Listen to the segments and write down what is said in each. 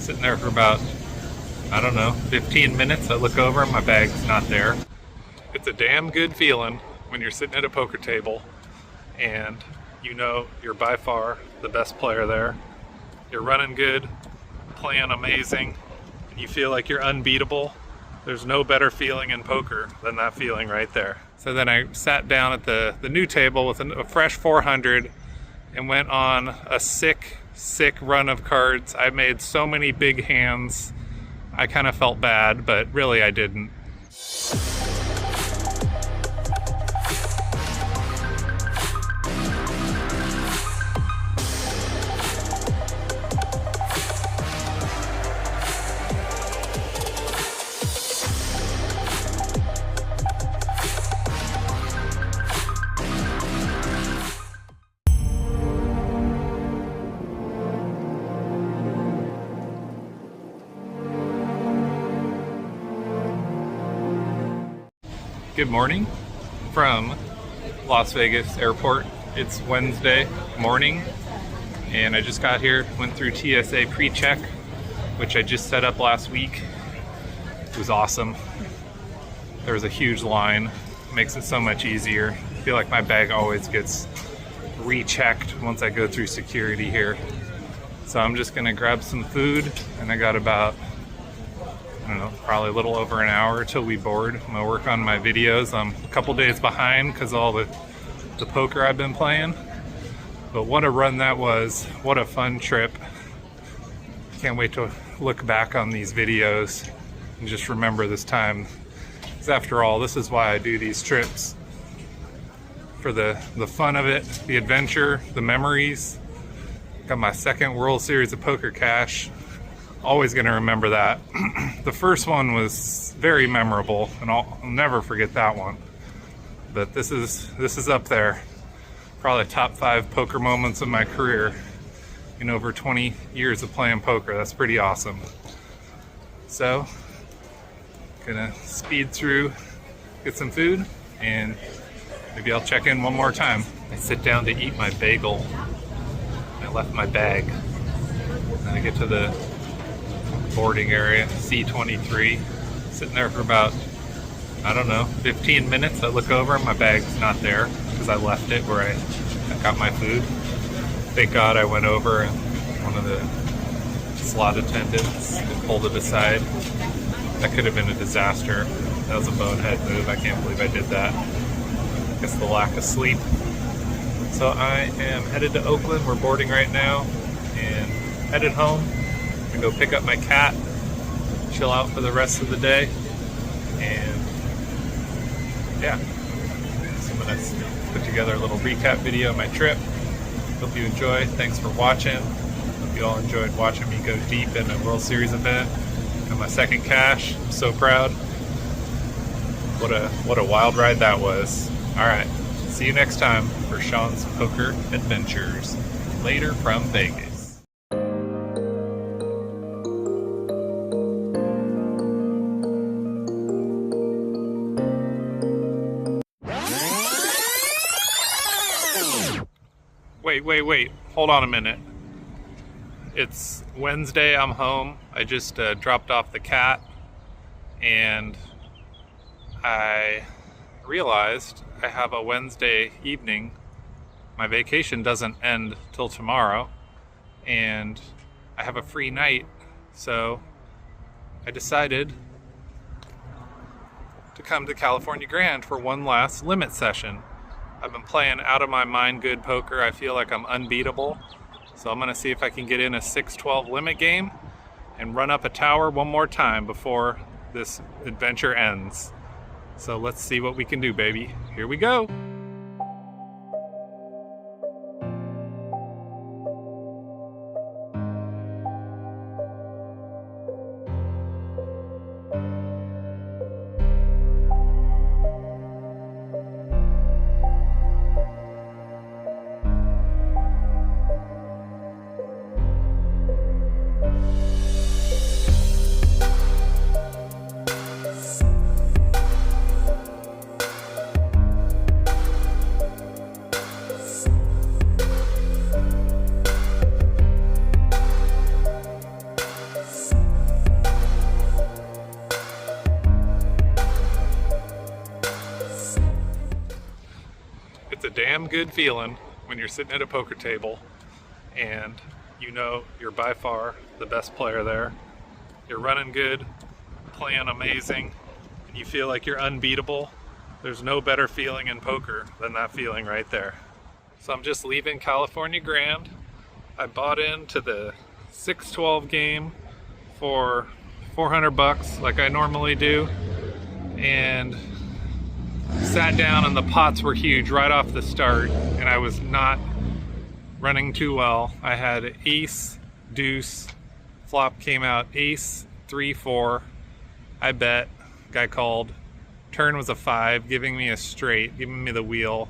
Sitting there for about, I don't know, 15 minutes. I look over, my bag's not there. It's a damn good feeling when you're sitting at a poker table and you know you're by far the best player there. You're running good, playing amazing, and you feel like you're unbeatable. There's no better feeling in poker than that feeling right there. So then I sat down at the new table with a fresh 400 and went on a sick run of cards. I made so many big hands. I kind of felt bad, but really I didn't. Good morning from Las Vegas airport. It's Wednesday morning and I just got here, went through TSA pre-check, which I just set up last week. It was awesome. There was a huge line, makes it so much easier. I feel like my bag always gets rechecked once I go through security here. So I'm just gonna grab some food and I got about, I don't know, probably a little over an hour till we board. I'm gonna work on my videos. I'm a couple days behind because all the poker I've been playing. But what a run that was. What a fun trip. Can't wait to look back on these videos and just remember this time. Because after all, this is why I do these trips. For the fun of it, the adventure, the memories. Got my second World Series of Poker cash. Always going to remember that. The first one was very memorable, and I'll never forget that one. But this is up there. Probably top 5 poker moments of my career in over 20 years of playing poker. That's pretty awesome. So, gonna speed through, get some food, and maybe I'll check in one more time. I sit down to eat my bagel. I left my bag. And I get to the boarding area, C23, sitting there for about, I don't know, 15 minutes. I look over, my bag's not there because I left it where I got my food. Thank God I went over and one of the slot attendants pulled it aside. That could have been a disaster. That was a bonehead move. I can't believe I did that. I guess the lack of sleep. So I am headed to Oakland. We're boarding right now and headed home. Go pick up my cat, chill out for the rest of the day, and yeah, so I'm gonna put together a little recap video of my trip. Hope you enjoy. Thanks for watching. Hope you all enjoyed watching me go deep in a World Series event. Got my second cash. I'm so proud. What a wild ride that was. All right, see you next time for Sean's Poker Adventures. Later from Vegas. Wait, hold on a minute. It's Wednesday, I'm home. I just dropped off the cat and I realized I have a Wednesday evening. My vacation doesn't end till tomorrow and I have a free night, so I decided to come to California Grand for one last limit session. I've been playing out of my mind good poker. I feel like I'm unbeatable. So I'm gonna see if I can get in a 6-12 limit game and run up a tower one more time before this adventure ends. So let's see what we can do, baby. Here we go. damn good feeling when you're sitting at a poker table and you know you're by far the best player there. You're running good, playing amazing, and you feel like you're unbeatable. There's no better feeling in poker than that feeling right there. So I'm just leaving California Grand. I bought into the 6-12 game for $400 like I normally do, and sat down, and the pots were huge right off the start, and I was not running too well. I had ace, deuce, flop came out ace, 3-4. I bet, guy called. Turn was a 5, giving me a straight, giving me the wheel.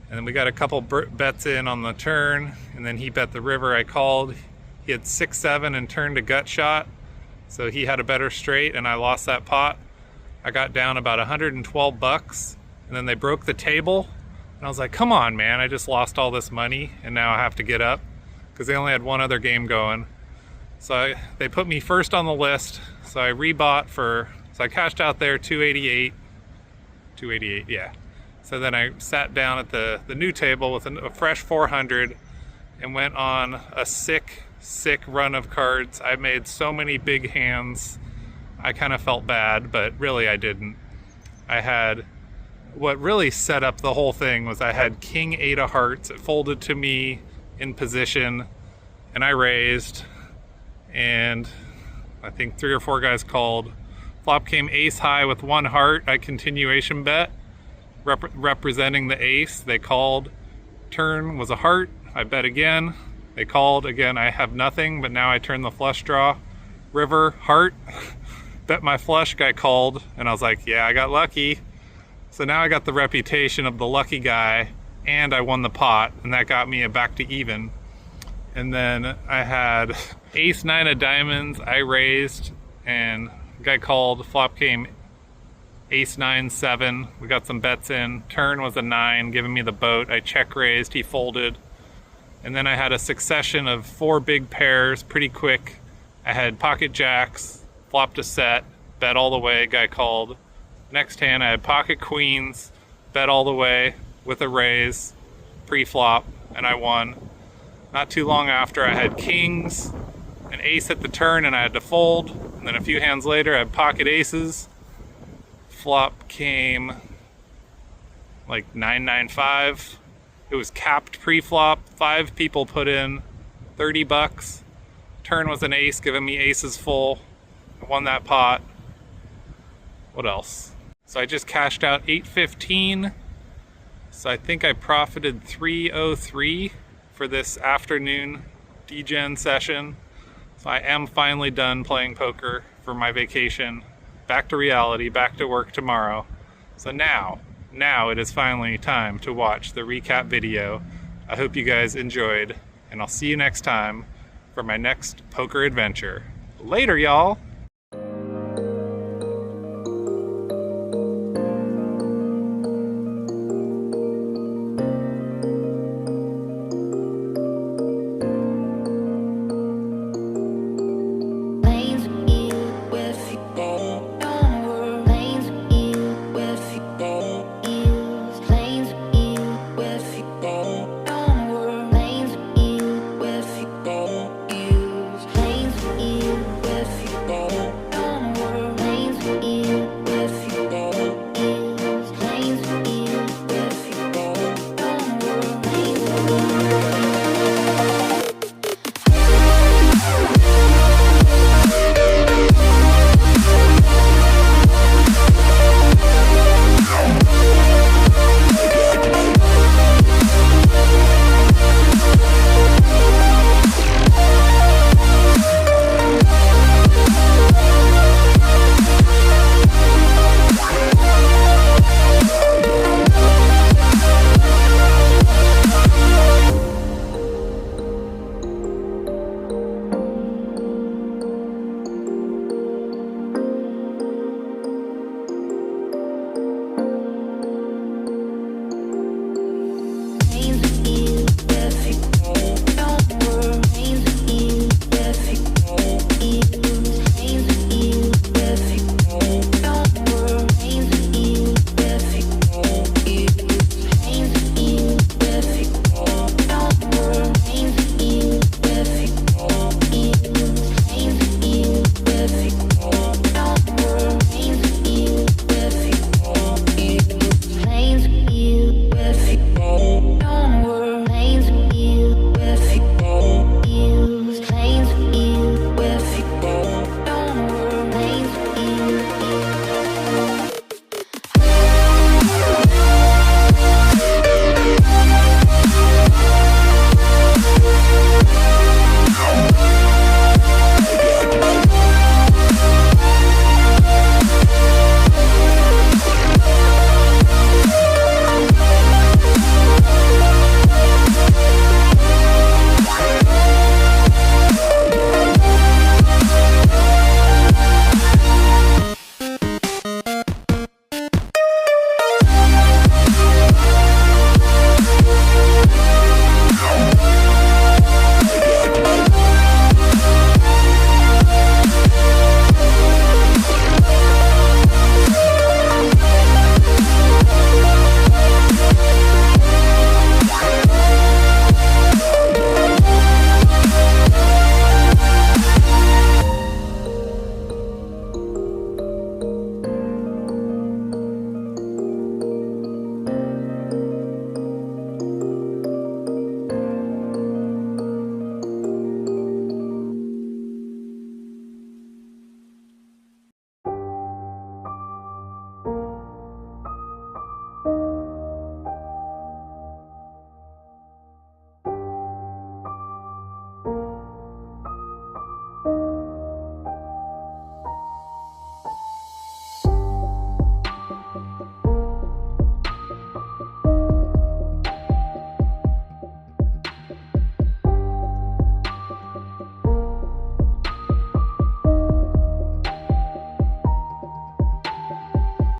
And then we got a couple bets in on the turn, and then he bet the river. I called. He had 6-7 and turned a gut shot, so he had a better straight, and I lost that pot. I got down about $112, and then they broke the table, and I was like, come on, man, I just lost all this money, and now I have to get up, because they only had one other game going. So they put me first on the list, so I rebought so I cashed out there $288, yeah. So then I sat down at the new table with a fresh 400 and went on a sick run of cards. I made so many big hands. I kind of felt bad, but really I didn't. I had, what really set up the whole thing was I had king 8 of hearts. It folded to me in position, and I raised, and I think 3 or 4 guys called. Flop came ace high with 1 heart. I continuation bet, representing the ace. They called. Turn was a heart. I bet again. They called again. I have nothing, but now I turn the flush draw. River, heart. Bet my flush, guy called, and I was like, yeah, I got lucky. So now I got the reputation of the lucky guy, and I won the pot, and that got me back to even. And then I had ace 9 of diamonds. I raised, and guy called. Flop came ace 9 7. We got some bets in. Turn was a 9, giving me the boat. I check raised. He folded. And then I had a succession of 4 big pairs pretty quick. I had pocket jacks, flopped a set, bet all the way, guy called. Next hand I had pocket queens, bet all the way with a raise, pre-flop, and I won. Not too long after I had kings, an ace at the turn, and I had to fold. And then a few hands later I had pocket aces. Flop came like 9-9-5. It was capped pre-flop. 5 people put in $30. Turn was an ace, giving me aces full. I won that pot. What else? So I just cashed out $815. So I think I profited $303 for this afternoon degen session. So I am finally done playing poker for my vacation. Back to reality, back to work tomorrow. So now it is finally time to watch the recap video. I hope you guys enjoyed, and I'll see you next time for my next poker adventure. Later, y'all!